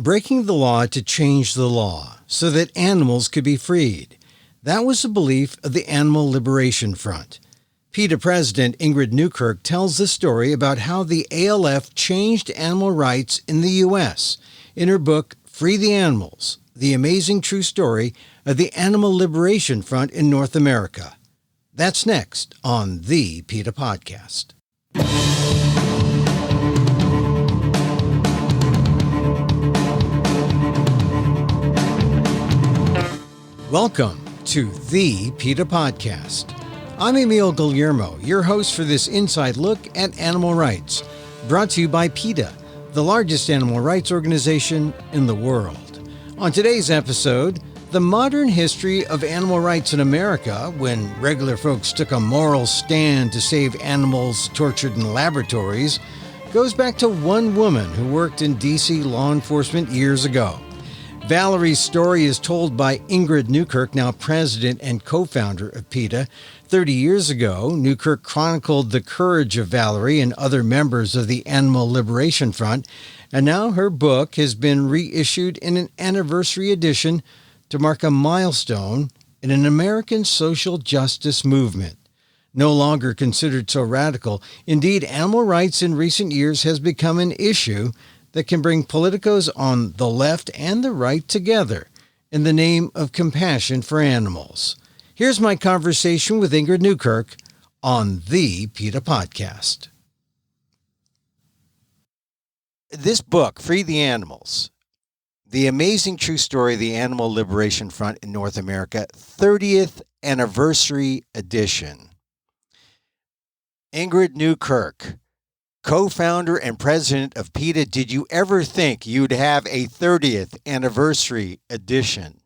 breaking the law to change the law so that animals could be freed. That was the belief of the Animal Liberation Front. PETA President Ingrid Newkirk tells the story about how the ALF changed animal rights in the U.S. in her book, Free the Animals, the amazing true story of the Animal Liberation Front in North America. That's next on the PETA Podcast. Welcome to the PETA Podcast. I'm Emil Guillermo, your host for this inside look at animal rights, brought to you by PETA, the largest animal rights organization in the world. On today's episode, the modern history of animal rights in America, when regular folks took a moral stand to save animals tortured in laboratories, goes back to one woman who worked in D.C. law enforcement years ago. Valerie's story is told by Ingrid Newkirk, now president and co-founder of PETA. 30 years ago, Newkirk chronicled the courage of Valerie and other members of the Animal Liberation Front, and now her book has been reissued in an anniversary edition to mark a milestone in an American social justice movement. No longer considered so radical, indeed, animal rights in recent years has become an issue that can bring politicos on the left and the right together in the name of compassion for animals. Here's my conversation with Ingrid Newkirk on the PETA Podcast. This book, Free the Animals, the amazing true story of the Animal Liberation Front in North America, 30th anniversary edition. Ingrid Newkirk, co-founder and president of PETA, did you ever think you'd have a 30th anniversary edition?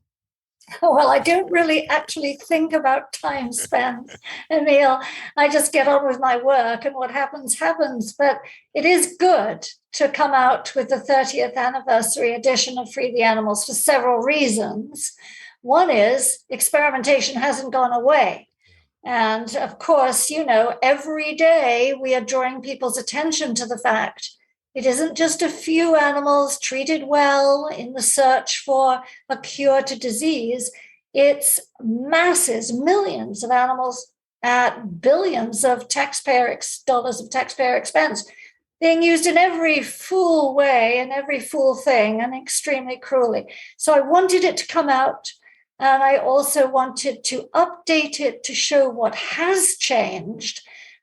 Well, I don't really actually think about time spent, Emil. I just get on with my work and what happens, happens. But it is good to come out with the 30th anniversary edition of Free the Animals for several reasons. One is experimentation hasn't gone away. And of course, every day we are drawing people's attention to the fact it isn't just a few animals treated well in the search for a cure to disease. It's masses, millions of animals at billions of dollars of taxpayer expense being used in every fool way and every fool thing and extremely cruelly. So I wanted it to come out. And I also wanted to update it to show what has changed,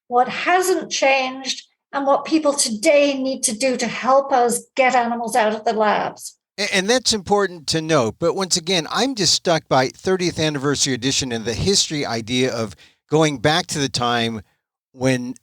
what hasn't changed, and what people today need to do to help us get animals out of the labs. And that's important to note. But once again, I'm just stuck by 30th anniversary edition and the history idea of going back to the time when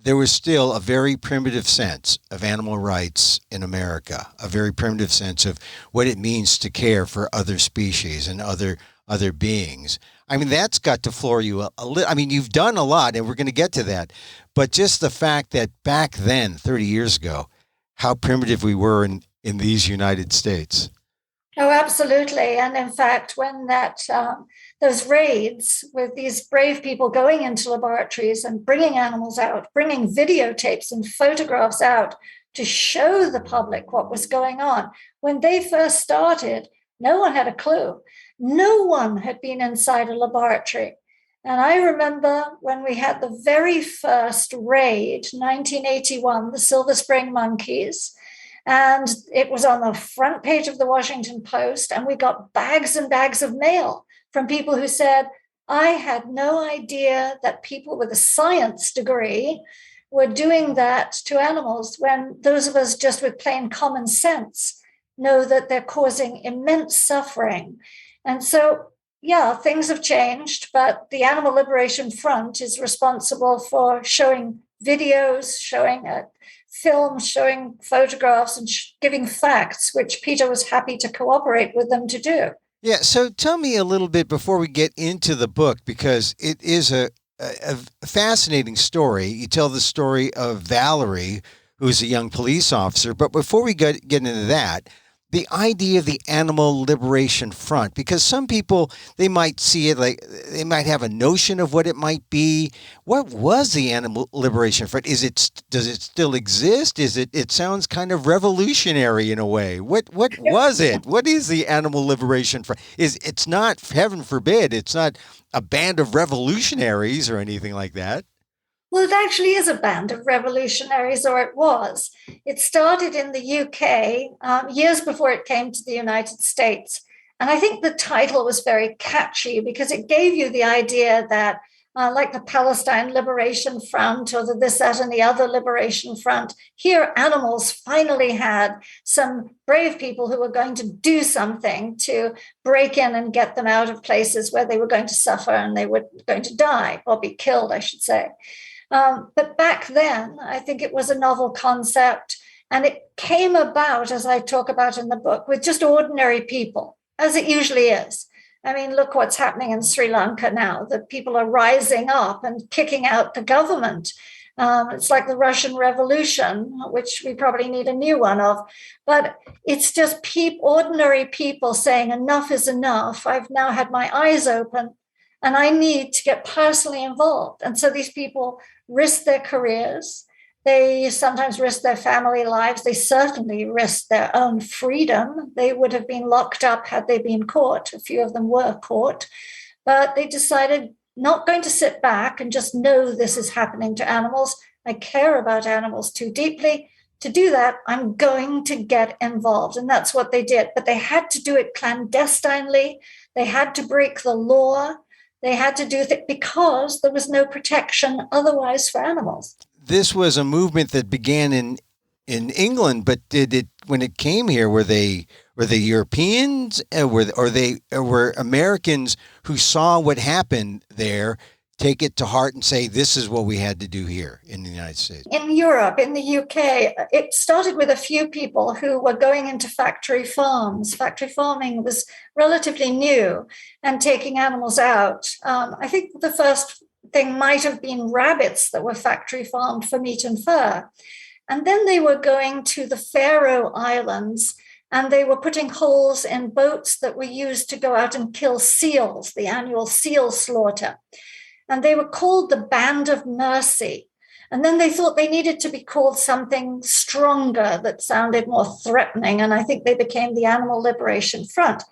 there was still a very primitive sense of animal rights in America, a very primitive sense of what it means to care for other species and other beings. I mean, that's got to floor you a little. I mean, you've done a lot, and we're going to get to that. But just the fact that back then, 30 years ago, how primitive we were in these United States. Oh, absolutely. And in fact, when those raids with these brave people going into laboratories and bringing animals out, bringing videotapes and photographs out to show the public what was going on, when they first started, no one had a clue. No one had been inside a laboratory. And I remember when we had the very first raid, 1981, the Silver Spring monkeys, and it was on the front page of the Washington Post, and we got bags and bags of mail from people who said, I had no idea that people with a science degree were doing that to animals when those of us just with plain common sense know that they're causing immense suffering. And so, yeah, things have changed, but the Animal Liberation Front is responsible for showing videos, showing films, showing photographs, and giving facts, which PETA was happy to cooperate with them to do. Yeah, so tell me a little bit before we get into the book, because it is a fascinating story. You tell the story of Valerie, who's a young police officer, but before we get into that, the idea of the Animal Liberation Front, because some people, they might see it like they might have a notion of what it might be. What was the Animal Liberation Front? Does it still exist? It sounds kind of revolutionary in a way. What was it? What is the Animal Liberation Front? It's not, heaven forbid, it's not a band of revolutionaries or anything like that. Well, it actually is a band of revolutionaries, or it was. It started in the UK years before it came to the United States. And I think the title was very catchy because it gave you the idea that, like the Palestine Liberation Front or the this, that, and the other Liberation Front, here animals finally had some brave people who were going to do something to break in and get them out of places where they were going to suffer and they were going to die or be killed, I should say. But back then, I think it was a novel concept, and it came about, as I talk about in the book, with just ordinary people, as it usually is. I mean, look what's happening in Sri Lanka now, that people are rising up and kicking out the government. It's like the Russian Revolution, which we probably need a new one of. But it's just ordinary people saying enough is enough. I've now had my eyes open, and I need to get personally involved. And so these people risk their careers. They sometimes risk their family lives. They certainly risk their own freedom. They would have been locked up had they been caught. A few of them were caught. But they decided not going to sit back and just know this is happening to animals. I care about animals too deeply. To do that, I'm going to get involved. And that's what they did. But they had to do it clandestinely. They had to break the law. They had to do it because there was no protection otherwise for animals. This was a movement that began in England, but did it, when it came here, were they Europeans, were Americans who saw what happened there take it to heart and say, this is what we had to do here in the United States? In Europe, in the UK, it started with a few people who were going into factory farms. Factory farming was relatively new and taking animals out. I think the first thing might have been rabbits that were factory farmed for meat and fur. And then they were going to the Faroe Islands, and they were putting holes in boats that were used to go out and kill seals, the annual seal slaughter. And they were called the Band of Mercy. And then they thought they needed to be called something stronger that sounded more threatening. And I think they became the Animal Liberation Front.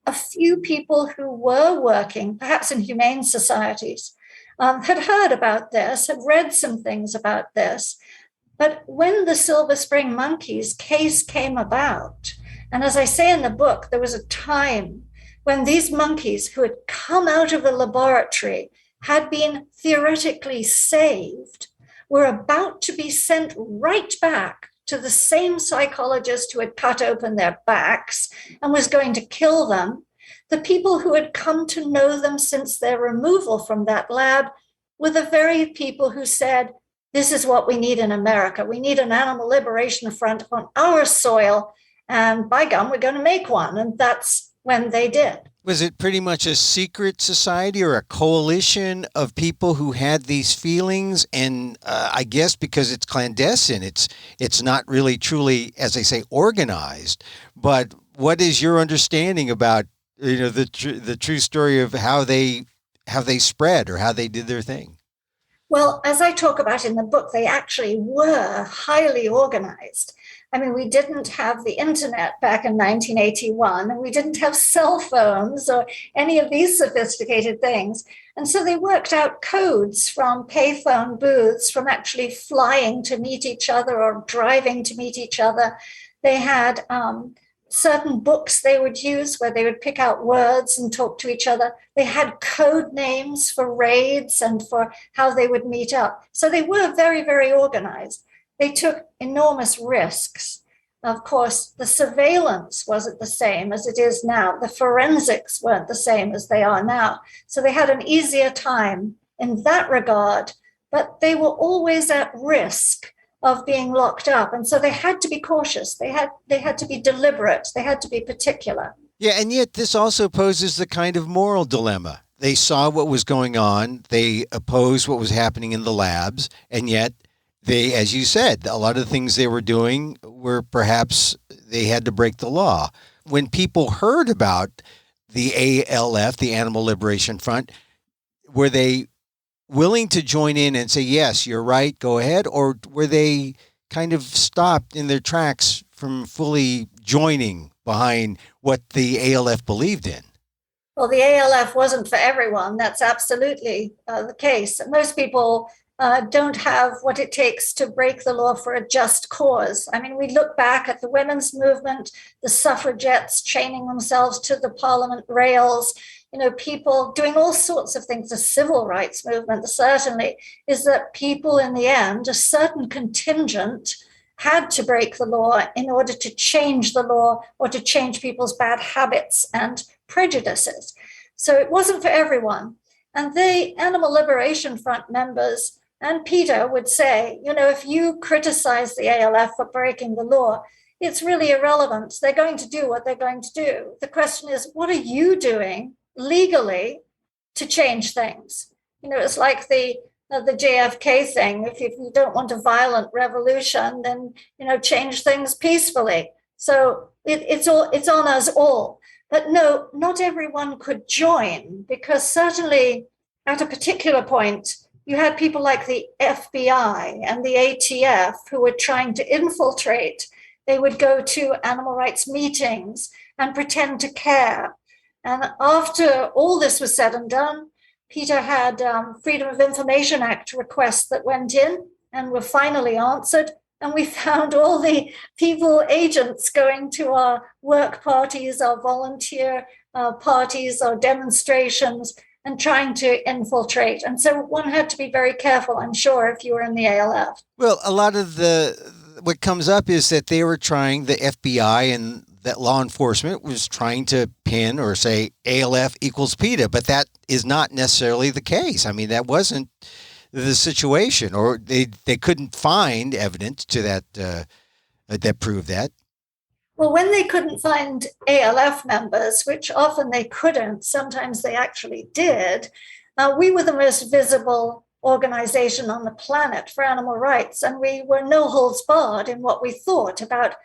A few people who were working, perhaps in humane societies, had heard about this, had read some things about this. But when the Silver Spring Monkeys case came about, and as I say in the book, there was a time when these monkeys who had come out of the laboratory had been theoretically saved, were about to be sent right back to the same psychologist who had cut open their backs and was going to kill them. The people who had come to know them since their removal from that lab were the very people who said, this is what we need in America. We need an animal liberation front on our soil, and by gum, we're going to make one. And that's when they did. Was it pretty much a secret society or a coalition of people who had these feelings? And I guess because it's clandestine, it's not really truly, as they say, organized. But what is your understanding about the true story of how they spread or how they did their thing? Well, as I talk about in the book, they actually were highly organized. I mean, we didn't have the internet back in 1981, and we didn't have cell phones or any of these sophisticated things. And so they worked out codes from payphone booths, from actually flying to meet each other or driving to meet each other. They had certain books they would use where they would pick out words and talk to each other. They had code names for raids and for how they would meet up. So they were very, very organized. They took enormous risks. Of course, the surveillance wasn't the same as it is now. The forensics weren't the same as they are now. So they had an easier time in that regard, but they were always at risk of being locked up. And so they had to be cautious. They had to be deliberate. They had to be particular. Yeah, and yet this also poses the kind of moral dilemma. They saw what was going on. They opposed what was happening in the labs, and yet they, as you said, a lot of the things they were doing were perhaps they had to break the law. When people heard about the ALF, the Animal Liberation Front, were they willing to join in and say, yes, you're right, go ahead? Or were they kind of stopped in their tracks from fully joining behind what the ALF believed in? Well, the ALF wasn't for everyone. That's absolutely the case. Most people don't have what it takes to break the law for a just cause. I mean, we look back at the women's movement, the suffragettes chaining themselves to the parliament rails, people doing all sorts of things. The civil rights movement certainly is that people in the end, a certain contingent, had to break the law in order to change the law or to change people's bad habits and prejudices. So it wasn't for everyone. And the Animal Liberation Front members and PETA would say, if you criticize the ALF for breaking the law, it's really irrelevant. They're going to do what they're going to do. The question is, what are you doing legally to change things? It's like the JFK thing. If you don't want a violent revolution, then change things peacefully. So it's on us all. But no, not everyone could join, because certainly at a particular point, you had people like the FBI and the ATF who were trying to infiltrate. They would go to animal rights meetings and pretend to care. And after all this was said and done, PETA had Freedom of Information Act requests that went in and were finally answered. And we found all the people, agents, going to our work parties, our volunteer parties, our demonstrations, and trying to infiltrate. And so one had to be very careful, I'm sure, if you were in the ALF. Well, a lot of what comes up is that they were trying, the FBI and that law enforcement was trying to pin or say ALF equals PETA, but that is not necessarily the case. I mean, that wasn't the situation, or they couldn't find evidence to that proved that. Well, when they couldn't find ALF members, which often they couldn't, sometimes they actually did, we were the most visible organization on the planet for animal rights, and we were no holds barred in what we thought about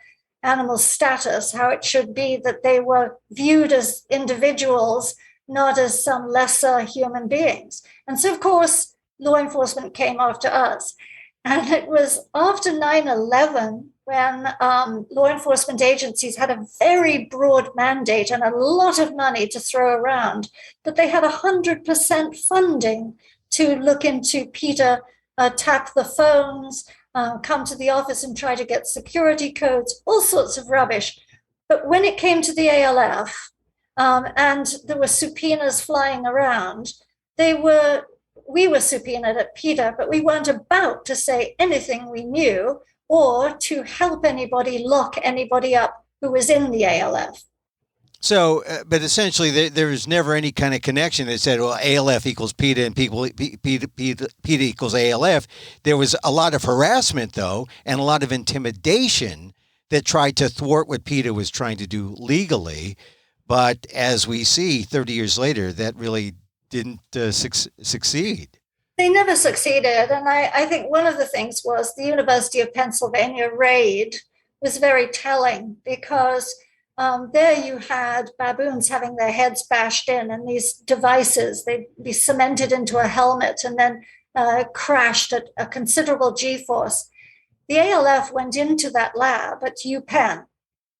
animal status, how it should be that they were viewed as individuals, not as some lesser human beings. And so, of course, law enforcement came after us. And it was after 9/11 when law enforcement agencies had a very broad mandate and a lot of money to throw around, that they had 100% funding to look into PETA, tap the phones, come to the office and try to get security codes, all sorts of rubbish. But when it came to the ALF, and there were subpoenas flying around, we were subpoenaed at PETA, but we weren't about to say anything we knew or to help anybody lock anybody up who was in the ALF. So, but essentially, there was never any kind of connection that said, well, ALF equals PETA and PETA equals ALF. There was a lot of harassment, though, and a lot of intimidation that tried to thwart what PETA was trying to do legally. But as we see 30 years later, that really didn't succeed. They never succeeded. And I think one of the things was the University of Pennsylvania raid was very telling, because there you had baboons having their heads bashed in, and these devices, they'd be cemented into a helmet and then crashed at a considerable G-force. The ALF went into that lab at UPenn,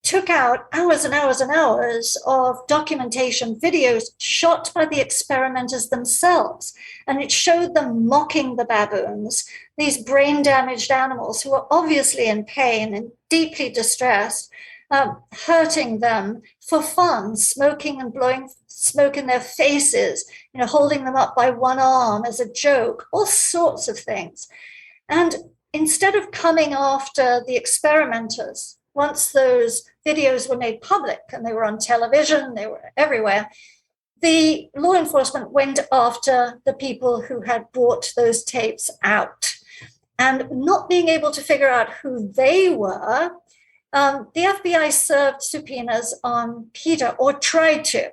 took out hours and hours and hours of documentation, videos shot by the experimenters themselves. And it showed them mocking the baboons, these brain-damaged animals who were obviously in pain and deeply distressed, hurting them for fun, smoking and blowing smoke in their faces, holding them up by one arm as a joke, all sorts of things. And instead of coming after the experimenters, once those videos were made public and they were on television, they were everywhere, the law enforcement went after the people who had brought those tapes out. And not being able to figure out who they were, the FBI served subpoenas on PETA, or tried to.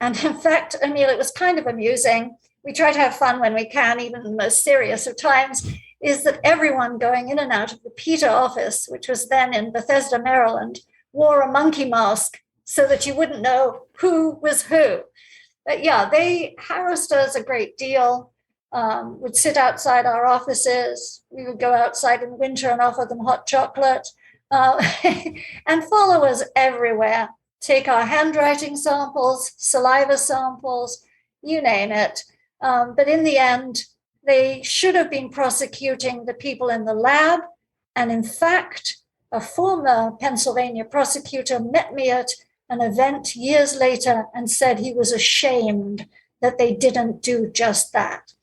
And in fact, Emil, it was kind of amusing. We try to have fun when we can, even in the most serious of times. is that everyone going in and out of the PETA office, which was then in Bethesda, Maryland, wore a monkey mask so that you wouldn't know who was who. But yeah, they harassed us a great deal, would sit outside our offices. We would go outside in winter and offer them hot chocolate, and follow us everywhere, take our handwriting samples, saliva samples, you name it. But in the end, they should have been prosecuting the people in the lab. And in fact, a former Pennsylvania prosecutor met me at an event years later and said he was ashamed that they didn't do just that.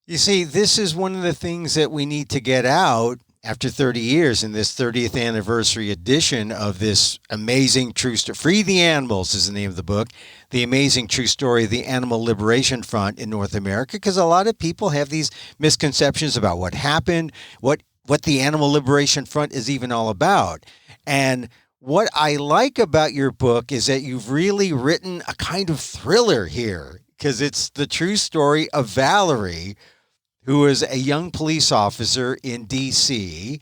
You see, this is one of the things that we need to get out after 30 years in this 30th anniversary edition of this amazing true story. Free the Animals is the name of the book. The amazing true story of the Animal Liberation Front in North America, because a lot of people have these misconceptions about what happened, what the Animal Liberation Front is even all about. And what I like about your book is that you've really written a kind of thriller here, because it's the true story of Valerie, who is a young police officer in D.C.,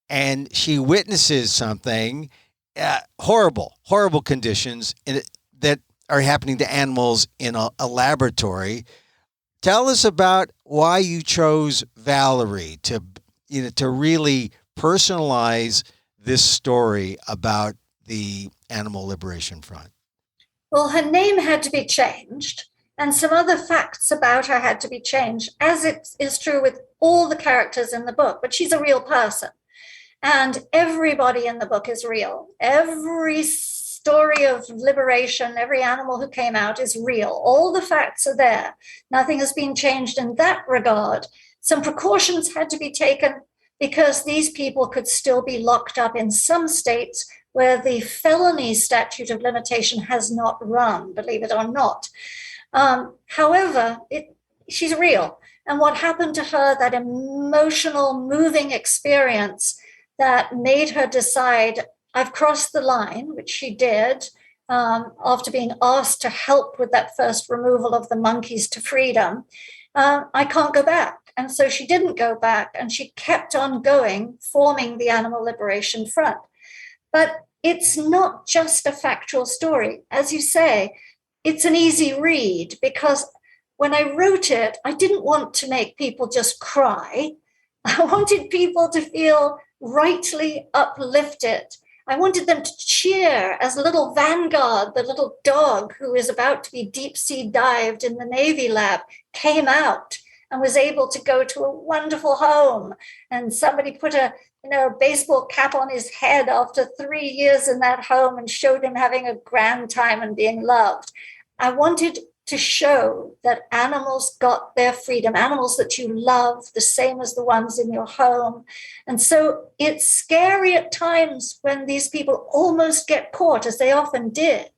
and she witnesses something, horrible conditions that are happening to animals in a laboratory. Tell us about why you chose Valerie to really personalize this story about the Animal Liberation Front. Well, her name had to be changed, and some other facts about her had to be changed, as it is true with all the characters in the book. But she's a real person, and everybody in the book is real. Every story of liberation, every animal who came out is real. All the facts are there. Nothing has been changed in that regard. Some precautions had to be taken because these people could still be locked up in some states where the felony statute of limitation has not run, believe it or not. However, she's real. And what happened to her, that emotional, moving experience that made her decide, I've crossed the line, which she did, after being asked to help with that first removal of the monkeys to freedom, I can't go back. And so she didn't go back, and she kept on going, forming the Animal Liberation Front. But it's not just a factual story. As you say, it's an easy read, because when I wrote it, I didn't want to make people just cry. I wanted people to feel rightly uplifted. I wanted them to cheer as little Vanguard, the little dog who is about to be deep sea dived in the Navy lab, came out and was able to go to a wonderful home. And somebody put a baseball cap on his head after 3 years in that home and showed him having a grand time and being loved. I wanted to show that animals got their freedom, animals that you love, the same as the ones in your home. And so it's scary at times when these people almost get caught, as they often did.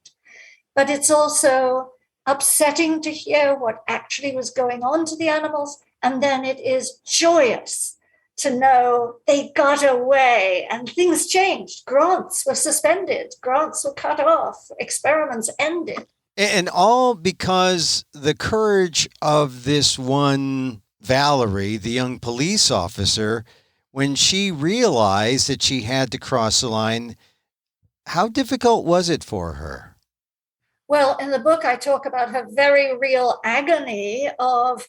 But it's also upsetting to hear what actually was going on to the animals. And then it is joyous to know they got away and things changed. Grants were suspended, grants were cut off, experiments ended. And all because the courage of this one Valerie, the young police officer, when she realized that she had to cross the line, how difficult was it for her? Well, in the book, I talk about her very real agony of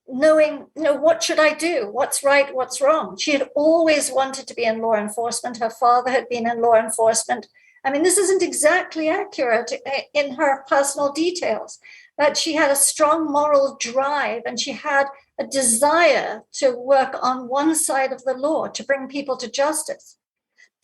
knowing, what should I do? What's right? What's wrong? She had always wanted to be in law enforcement. Her father had been in law enforcement. I mean, this isn't exactly accurate in her personal details, but she had a strong moral drive, and she had a desire to work on one side of the law, to bring people to justice.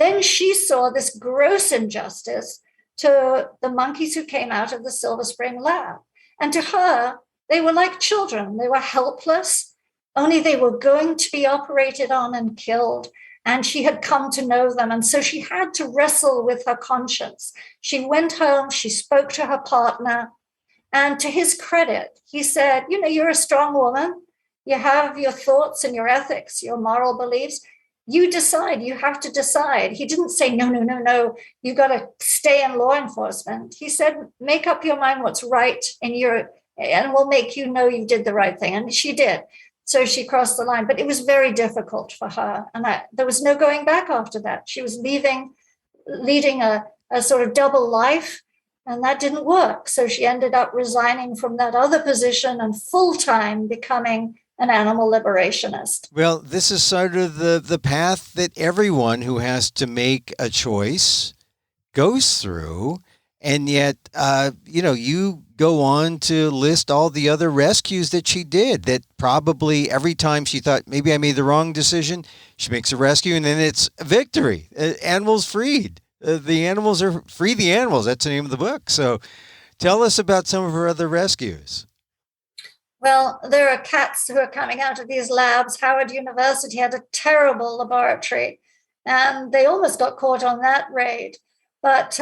Then she saw this gross injustice to the monkeys who came out of the Silver Spring lab. And to her, they were like children. They were helpless, only they were going to be operated on and killed. And she had come to know them. And so she had to wrestle with her conscience. She went home, she spoke to her partner. And to his credit, he said, you're a strong woman. You have your thoughts and your ethics, your moral beliefs. You decide, you have to decide. He didn't say, no, you got to stay in law enforcement. He said, make up your mind what's right and we'll make you know you did the right thing. And she did. So she crossed the line, but it was very difficult for her. And there was no going back after that. She was leading a sort of double life, and that didn't work. So she ended up resigning from that other position and full-time becoming an animal liberationist. Well, this is sort of the path that everyone who has to make a choice goes through. And yet, you go on to list all the other rescues that she did, that probably every time she thought, maybe I made the wrong decision, she makes a rescue, and then it's victory. Animals freed. The animals are free. The animals. That's the name of the book. So tell us about some of her other rescues. Well, there are cats who are coming out of these labs. Howard University had a terrible laboratory, and they almost got caught on that raid. But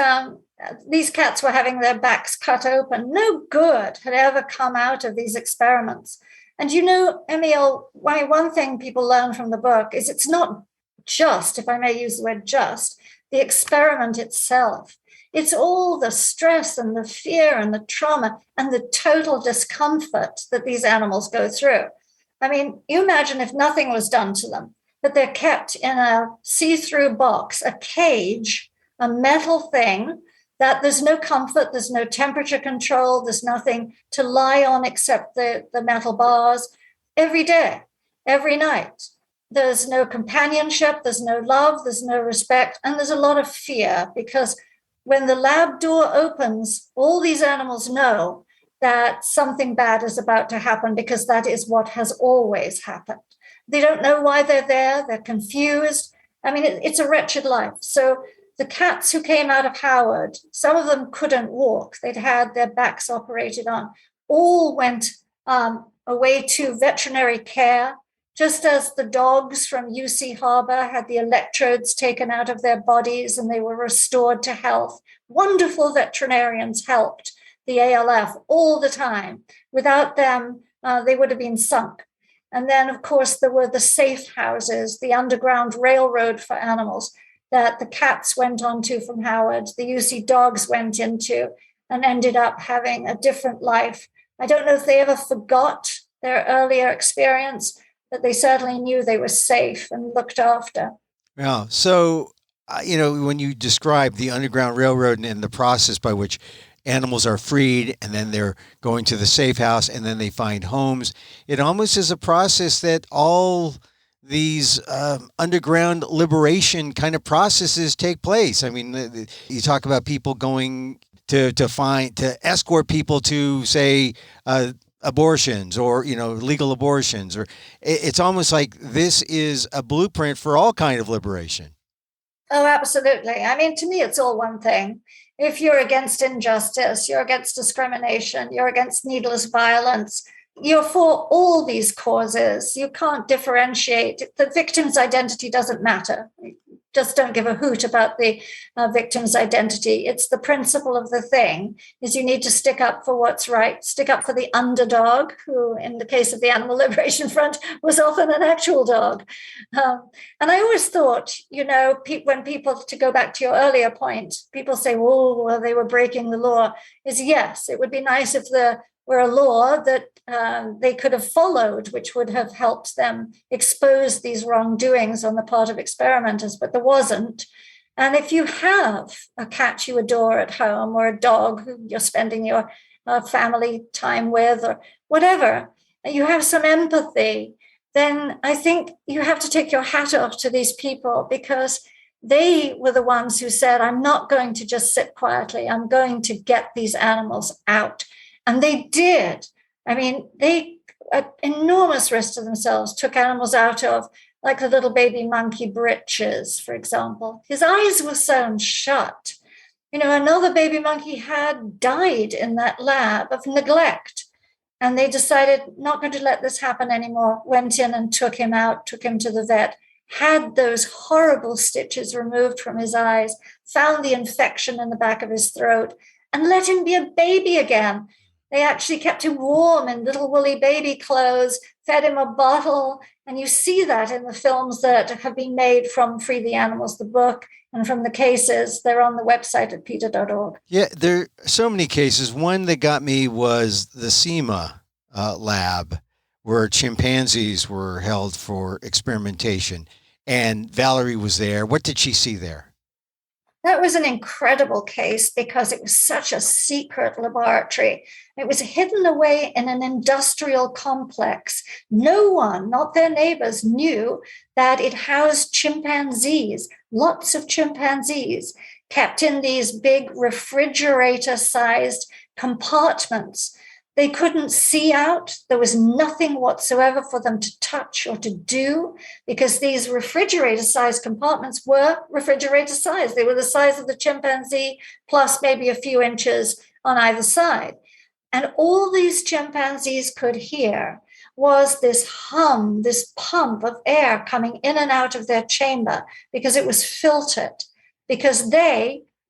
these cats were having their backs cut open. No good had ever come out of these experiments. And Emil, one thing people learn from the book is it's not just, if I may use the word just, the experiment itself. It's all the stress and the fear and the trauma and the total discomfort that these animals go through. I mean, you imagine if nothing was done to them, that they're kept in a see-through box, a cage, a metal thing, that there's no comfort, there's no temperature control, there's nothing to lie on except the metal bars every day, every night. There's no companionship, there's no love, there's no respect, and there's a lot of fear, because when the lab door opens, all these animals know that something bad is about to happen, because that is what has always happened. They don't know why they're confused. I mean, it's a wretched life. So the cats who came out of Howard, some of them couldn't walk. They'd had their backs operated on, all went away to veterinary care, just as the dogs from UC Harbor had the electrodes taken out of their bodies and they were restored to health. Wonderful veterinarians helped the ALF all the time. Without them, they would have been sunk. And then, of course, there were the safe houses, the underground railroad for animals that the cats went onto from Howard, the UC dogs went into, and ended up having a different life. I don't know if they ever forgot their earlier experience, but they certainly knew they were safe and looked after. Yeah. So, when you describe the Underground Railroad and the process by which animals are freed and then they're going to the safe house and then they find homes, it almost is a process that all these underground liberation kind of processes take place. I mean, you talk about people going to escort people to, say, abortions or, legal abortions, or it's almost like this is a blueprint for all kind of liberation. Oh, absolutely. I mean, to me, it's all one thing. If you're against injustice, you're against discrimination, you're against needless violence, you're for all these causes. You can't differentiate. The victim's identity doesn't matter. Just don't give a hoot about the victim's identity. It's the principle of the thing, is you need to stick up for what's right, stick up for the underdog, who in the case of the Animal Liberation Front was often an actual dog. And I always thought, when people, to go back to your earlier point, people say, well, they were breaking the law, is yes, it would be nice if there were a law that they could have followed, which would have helped them expose these wrongdoings on the part of experimenters, but there wasn't. And if you have a cat you adore at home, or a dog who you're spending your family time with, or whatever, and you have some empathy, then I think you have to take your hat off to these people, because they were the ones who said, I'm not going to just sit quietly, I'm going to get these animals out. And they did. I mean, they, at enormous risk to themselves, took animals out of, like the little baby monkey Britches, for example. His eyes were sewn shut. Another baby monkey had died in that lab of neglect. And they decided not going to let this happen anymore, went in and took him out, took him to the vet, had those horrible stitches removed from his eyes, found the infection in the back of his throat, and let him be a baby again. They actually kept him warm in little woolly baby clothes, fed him a bottle. And you see that in the films that have been made from Free the Animals, the book, and from the cases. They're on the website at PETA.org. Yeah, there are so many cases. One that got me was the SEMA lab, where chimpanzees were held for experimentation. And Valerie was there. What did she see there? That was an incredible case because it was such a secret laboratory. It was hidden away in an industrial complex. No one, not their neighbors, knew that it housed chimpanzees, lots of chimpanzees, kept in these big refrigerator-sized compartments. They couldn't see out. There was nothing whatsoever for them to touch or to do because these refrigerator-sized compartments were refrigerator-sized. They were the size of the chimpanzee plus maybe a few inches on either side. And all these chimpanzees could hear was this hum, this pump of air coming in and out of their chamber because it was filtered, because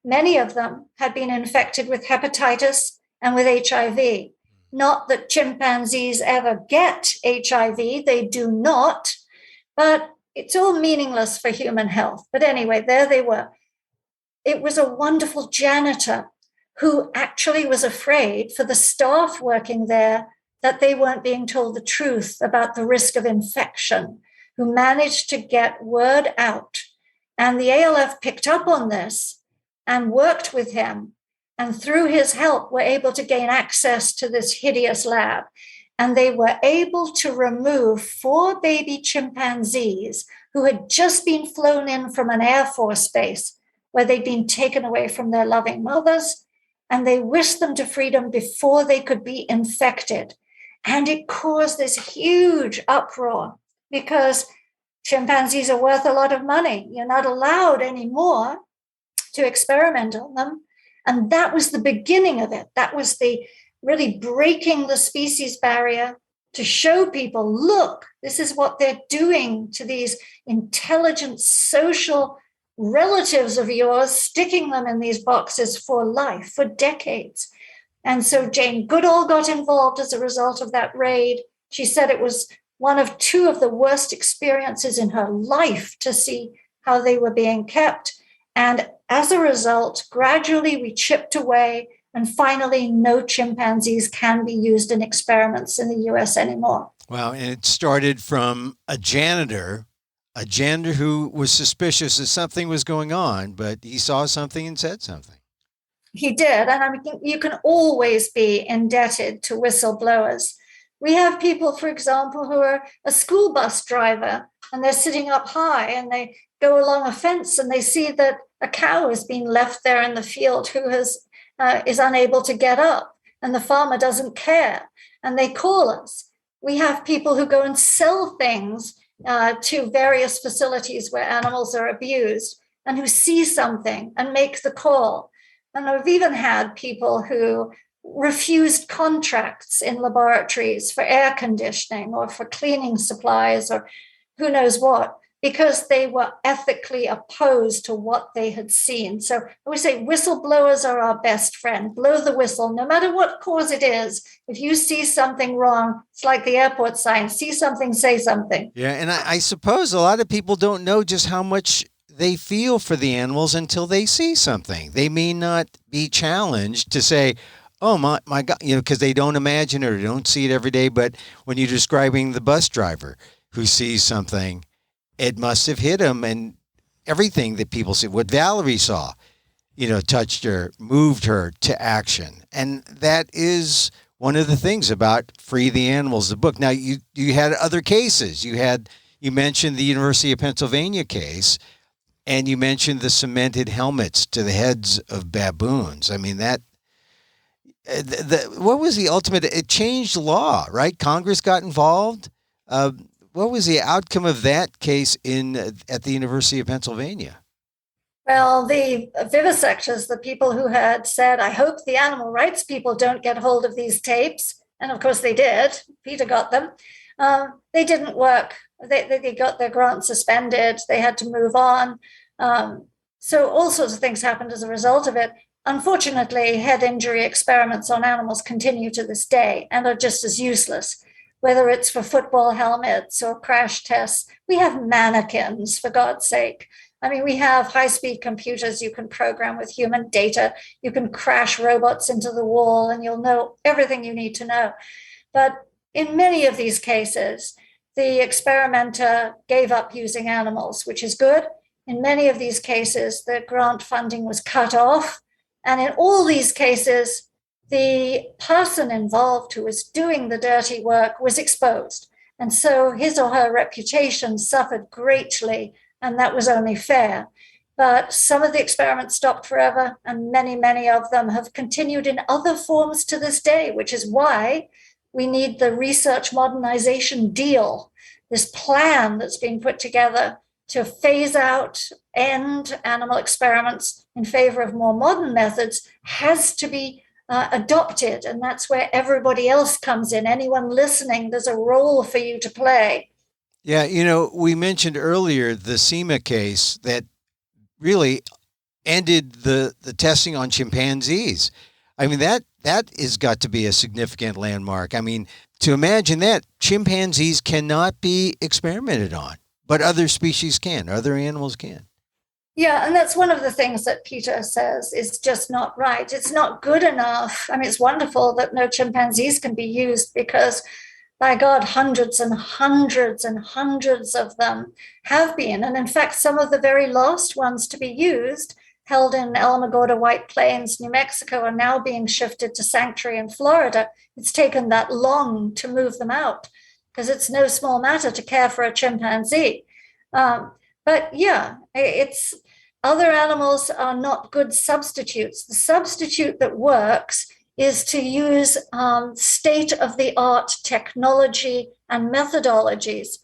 many of them, had been infected with hepatitis and with HIV. Not that chimpanzees ever get HIV, they do not, but it's all meaningless for human health. But anyway, there they were. It was a wonderful janitor who actually was afraid for the staff working there that they weren't being told the truth about the risk of infection, who managed to get word out. And the ALF picked up on this and worked with him, and through his help were able to gain access to this hideous lab. And they were able to remove 4 baby chimpanzees who had just been flown in from an Air Force base where they'd been taken away from their loving mothers, and they whisked them to freedom before they could be infected. And it caused this huge uproar because chimpanzees are worth a lot of money. You're not allowed anymore to experiment on them. And that was the beginning of it. That was the really breaking the species barrier to show people, look, this is what they're doing to these intelligent social relatives of yours, sticking them in these boxes for life, for decades. And so Jane Goodall got involved as a result of that raid. She said it was one of 2 of the worst experiences in her life to see how they were being kept. And as a result, gradually we chipped away, and finally no chimpanzees can be used in experiments in the US anymore. Wow, and it started from a janitor who was suspicious that something was going on, but he saw something and said something. He did, and I mean, you can always be indebted to whistleblowers. We have people, for example, who are a school bus driver, and they're sitting up high, and they go along a fence, and they see that a cow has been left there in the field who is unable to get up, and the farmer doesn't care, and they call us. We have people who go and sell things to various facilities where animals are abused, and who see something and make the call. And I've even had people who refused contracts in laboratories for air conditioning or for cleaning supplies or who knows what, because they were ethically opposed to what they had seen. So I would say whistleblowers are our best friend. Blow the whistle, no matter what cause it is. If you see something wrong, it's like the airport sign, see something, say something. Yeah, and I suppose a lot of people don't know just how much they feel for the animals until they see something. They may not be challenged to say, oh, my God, because they don't imagine it or don't see it every day. But when you're describing the bus driver who sees something, it must have hit him, and everything that people see, what Valerie saw, touched her, moved her to action. And that is one of the things about Free the Animals, the book. Now, you had other cases. You mentioned the University of Pennsylvania case, and you mentioned the cemented helmets to the heads of baboons. I mean, what was the ultimate? It changed law, right? Congress got involved. What was the outcome of that case at the University of Pennsylvania? Well, the vivisectors, the people who had said, I hope the animal rights people don't get hold of these tapes, and of course they did. PETA got them. They didn't work. They got their grant suspended. They had to move on. So all sorts of things happened as a result of it. Unfortunately, head injury experiments on animals continue to this day and are just as useless. Whether it's for football helmets or crash tests, we have mannequins, for God's sake. I mean, we have high-speed computers you can program with human data. You can crash robots into the wall and you'll know everything you need to know. But in many of these cases, the experimenter gave up using animals, which is good. In many of these cases, the grant funding was cut off. And in all these cases, the person involved who was doing the dirty work was exposed. And so his or her reputation suffered greatly, and that was only fair. But some of the experiments stopped forever, and many, many of them have continued in other forms to this day, which is why we need the research modernization deal, this plan that's being put together to phase out, end animal experiments in favor of more modern methods has to be adopted. And that's where everybody else comes in. Anyone listening, there's a role for you to play. Yeah, we mentioned earlier the SEMA case that really ended the testing on chimpanzees. I mean, that has got to be a significant landmark. I mean, to imagine that chimpanzees cannot be experimented on, but other species can, other animals can. Yeah, and that's one of the things that PETA says is just not right. It's not good enough. I mean, it's wonderful that no chimpanzees can be used because, by God, hundreds and hundreds and hundreds of them have been. And in fact, some of the very last ones to be used, held in Alamogordo White Plains, New Mexico, are now being shifted to sanctuary in Florida. It's taken that long to move them out because it's no small matter to care for a chimpanzee. But yeah, it's other animals are not good substitutes. The substitute that works is to use state-of-the-art technology and methodologies.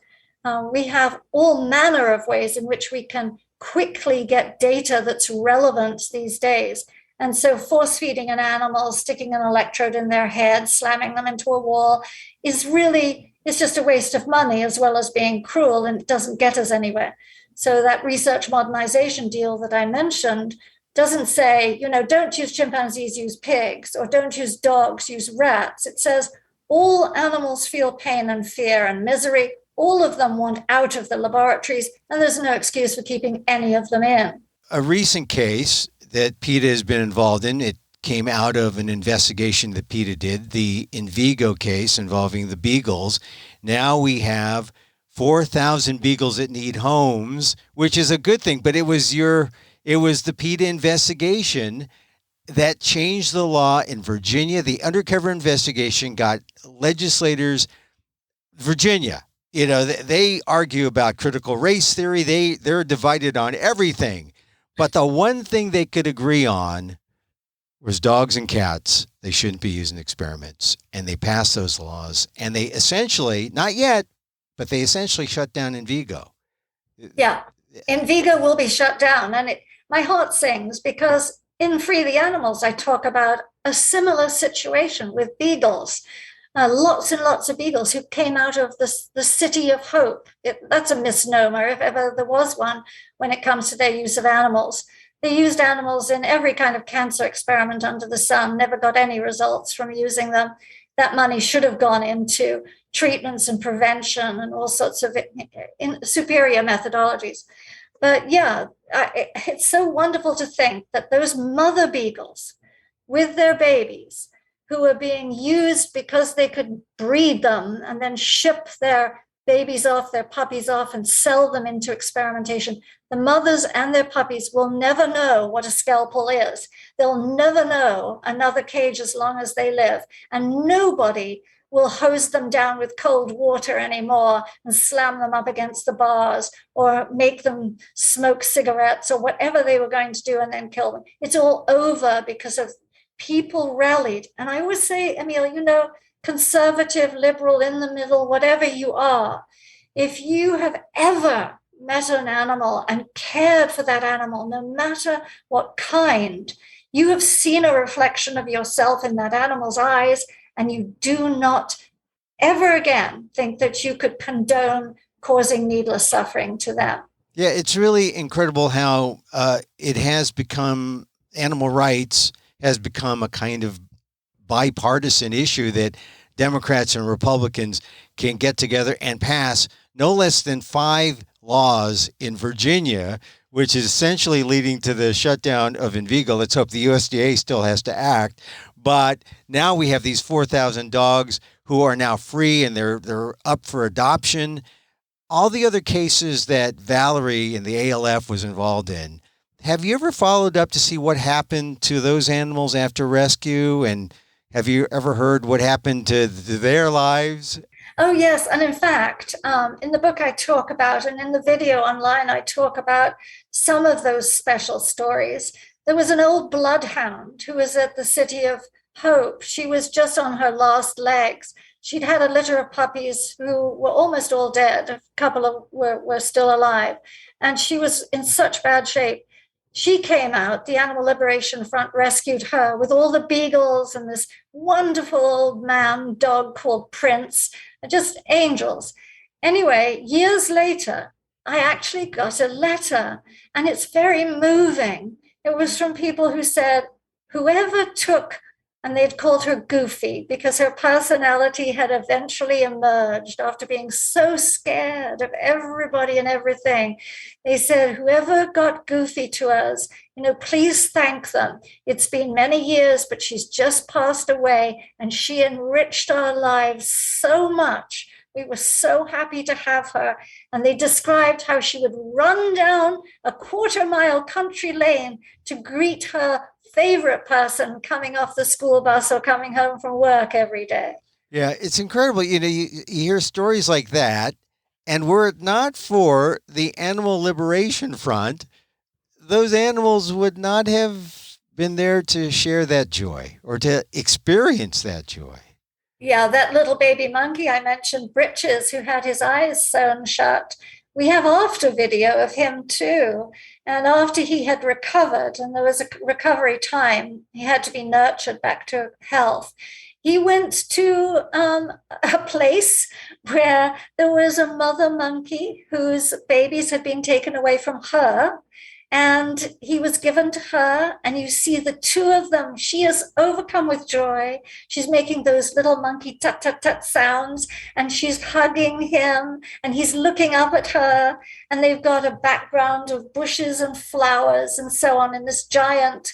We have all manner of ways in which we can quickly get data that's relevant these days. And so force feeding an animal, sticking an electrode in their head, slamming them into a wall is really, it's just a waste of money as well as being cruel, and it doesn't get us anywhere. So that research modernization deal that I mentioned doesn't say, don't use chimpanzees, use pigs, or don't use dogs, use rats. It says all animals feel pain and fear and misery. All of them want out of the laboratories, and there's no excuse for keeping any of them in. A recent case that PETA has been involved in, it came out of an investigation that PETA did, the Envigo case involving the beagles. Now we have 4,000 beagles that need homes, which is a good thing, but it was the PETA investigation that changed the law in Virginia. The undercover investigation got legislators, Virginia, they argue about critical race theory. They're divided on everything. But the one thing they could agree on was dogs and cats. They shouldn't be used in experiments. And they passed those laws. And they essentially, not yet, but they essentially shut down Envigo. Yeah, Envigo will be shut down. And my heart sings because in Free the Animals, I talk about a similar situation with beagles. Lots and lots of beagles who came out of the city of hope. That's a misnomer, if ever there was one, when it comes to their use of animals. They used animals in every kind of cancer experiment under the sun, never got any results from using them. That money should have gone into treatments and prevention and all sorts of superior methodologies. But yeah, it's so wonderful to think that those mother beagles with their babies who were being used because they could breed them and then ship their babies off, their puppies off, and sell them into experimentation. The mothers and their puppies will never know what a scalpel is. They'll never know another cage as long as they live. And nobody will hose them down with cold water anymore and slam them up against the bars or make them smoke cigarettes or whatever they were going to do and then kill them. It's all over because of people rallied. And I always say, Emil, conservative, liberal, in the middle, whatever you are, if you have ever met an animal and cared for that animal, no matter what kind, you have seen a reflection of yourself in that animal's eyes, and you do not ever again think that you could condone causing needless suffering to them. Yeah, it's really incredible how it has become, animal rights has become a kind of bipartisan issue that Democrats and Republicans can get together and pass no less than 5 laws in Virginia, which is essentially leading to the shutdown of Envigo. Let's hope the USDA still has to act. But now we have these 4,000 dogs who are now free and they're up for adoption. All the other cases that Valerie and the ALF was involved in, have you ever followed up to see what happened to those animals after rescue? And have you ever heard what happened to their lives? Oh, yes. And in fact, in the book I talk about, and in the video online, I talk about some of those special stories. There was an old bloodhound who was at the City of Hope. She was just on her last legs. She'd had a litter of puppies who were almost all dead. A couple of were still alive. And she was in such bad shape. She came out, the Animal Liberation Front rescued her with all the beagles and this wonderful old man dog called Prince, just angels. Anyway, years later, I actually got a letter, and it's very moving. It was from people who said, whoever took, and they'd called her Goofy because her personality had eventually emerged after being so scared of everybody and everything. They said, whoever got Goofy to us, please thank them. It's been many years, but she's just passed away, and she enriched our lives so much. We were so happy to have her. And they described how she would run down a 1/4-mile country lane to greet her favorite person coming off the school bus or coming home from work every day. Yeah, it's incredible. You hear stories like that, and were it not for the Animal Liberation Front, those animals would not have been there to share that joy or to experience that joy. Yeah, that little baby monkey I mentioned, Britches, who had his eyes sewn shut. We have after video of him too. And after he had recovered, and there was a recovery time, he had to be nurtured back to health. He went to a place where there was a mother monkey whose babies had been taken away from her. And he was given to her, and you see the two of them. She is overcome with joy. She's making those little monkey tut tut tut sounds, and she's hugging him, and he's looking up at her. And they've got a background of bushes and flowers and so on in this giant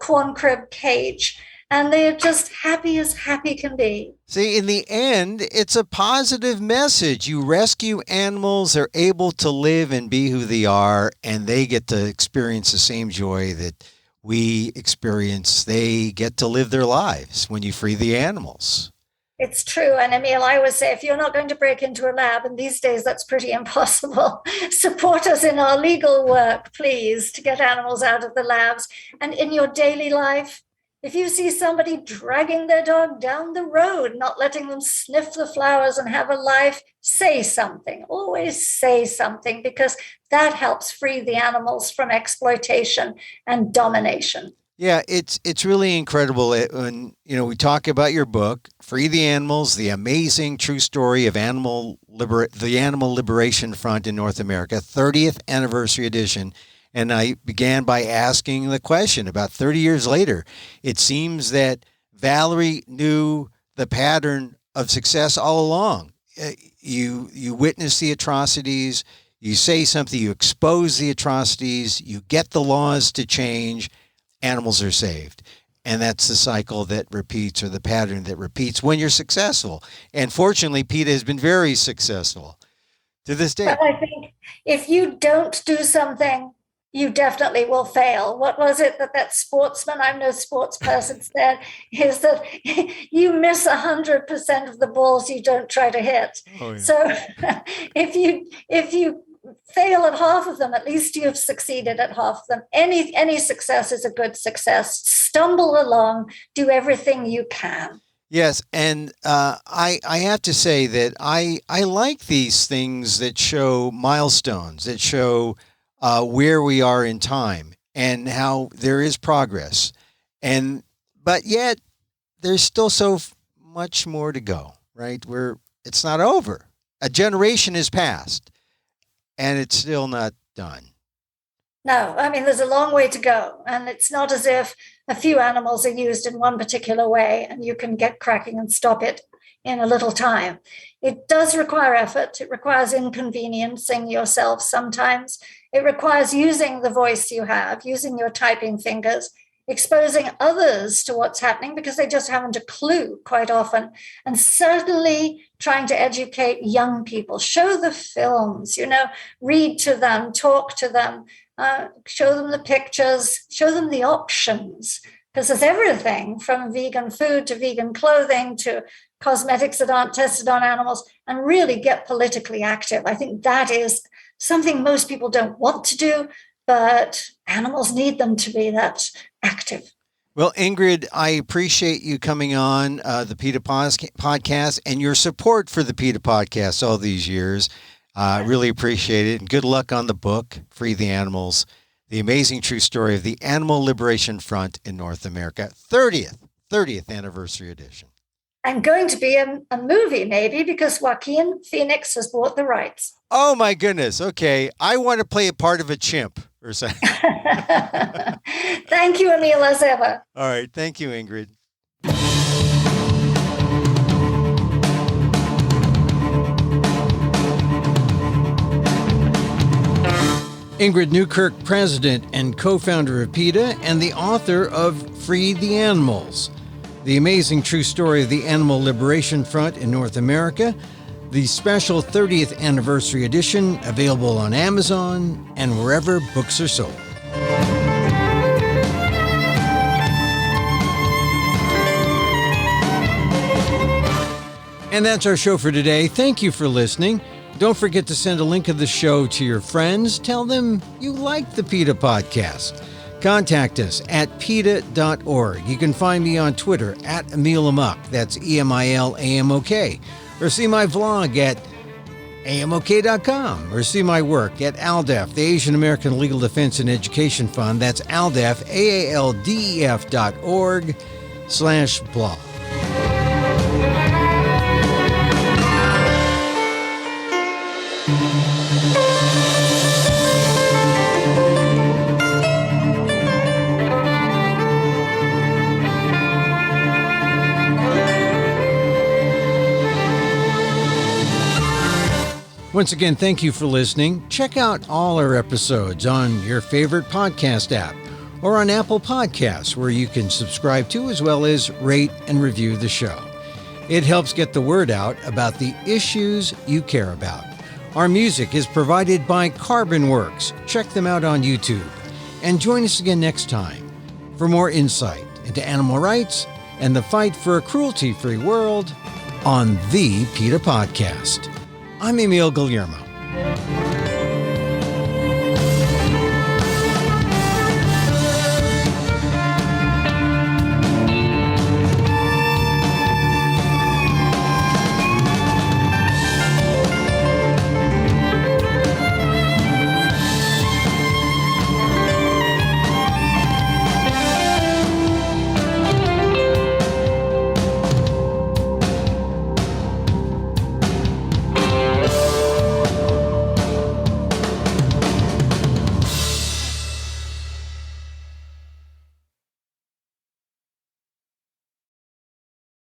corn crib cage. And they're just happy as happy can be. See, in the end, it's a positive message. You rescue animals, they're able to live and be who they are, and they get to experience the same joy that we experience. They get to live their lives when you free the animals. It's true. And Emil, I always say, if you're not going to break into a lab, and these days that's pretty impossible, support us in our legal work, please, to get animals out of the labs. And in your daily life, if you see somebody dragging their dog down the road, not letting them sniff the flowers and have a life, say something. Always say something, because that helps free the animals from exploitation and domination. Yeah, it's really incredible when we talk about your book, Free the Animals: The Amazing True Story of the Animal Liberation Front in North America, 30th Anniversary Edition. And I began by asking the question about 30 years later. It seems that Valerie knew the pattern of success all along. You witness the atrocities, you say something, you expose the atrocities, you get the laws to change, animals are saved. And that's the cycle that repeats, or the pattern that repeats when you're successful. And fortunately, PETA has been very successful to this day. But I think if you don't do something, you definitely will fail. What was it that sportsman, I'm no sports person, said, is that you miss 100% of the balls you don't try to hit. Oh, yeah. So if you fail at half of them, at least you've succeeded at half of them. Any success is a good success. Stumble along, do everything you can. Yes, and I have to say that I like these things that show milestones, that show where we are in time and how there is progress, but yet there's still so much more to go. Right? It's not over. A generation has passed, and it's still not done. No, I mean, there's a long way to go. And it's not as if a few animals are used in one particular way and you can get cracking and stop it in a little time. It does require effort. It requires inconveniencing yourself sometimes. It requires using the voice you have, using your typing fingers. exposing others to what's happening because they just haven't a clue quite often. And certainly trying to educate young people, show the films, read to them, talk to them, show them the pictures, show them the options, because there's everything from vegan food to vegan clothing to cosmetics that aren't tested on animals, and really get politically active. I think that is something most people don't want to do, but animals need them to be that active. Well, Ingrid, I appreciate you coming on the PETA podcast and your support for the PETA podcast all these years. Really appreciate it. And good luck on the book, Free the Animals, The Amazing True Story of the Animal Liberation Front in North America, 30th anniversary edition. And going to be a movie, maybe, because Joaquin Phoenix has bought the rights. Oh, my goodness. Okay. I want to play a part of a chimp or something. Thank you, Emil, as ever. All right. Thank you, Ingrid. Ingrid Newkirk, president and co-founder of PETA and the author of Free the Animals, The Amazing True Story of the Animal Liberation Front in North America, the special 30th anniversary edition, available on Amazon and wherever books are sold. And that's our show for today. Thank you for listening. Don't forget to send a link of the show to your friends. Tell them you like the PETA podcast. Contact us at PETA.org. You can find me on Twitter at EmilAmok. That's EMILAMOK. Or see my vlog at AMOK.com. Or see my work at ALDEF, the Asian American Legal Defense and Education Fund. That's ALDEF, AALDEF.org/blog. Once again, thank you for listening. Check out all our episodes on your favorite podcast app or on Apple Podcasts, where you can subscribe to as well as rate and review the show. It helps get the word out about the issues you care about. Our music is provided by Carbon Works. Check them out on YouTube. And join us again next time for more insight into animal rights and the fight for a cruelty-free world on the PETA Podcast. I'm Emil Guillermo.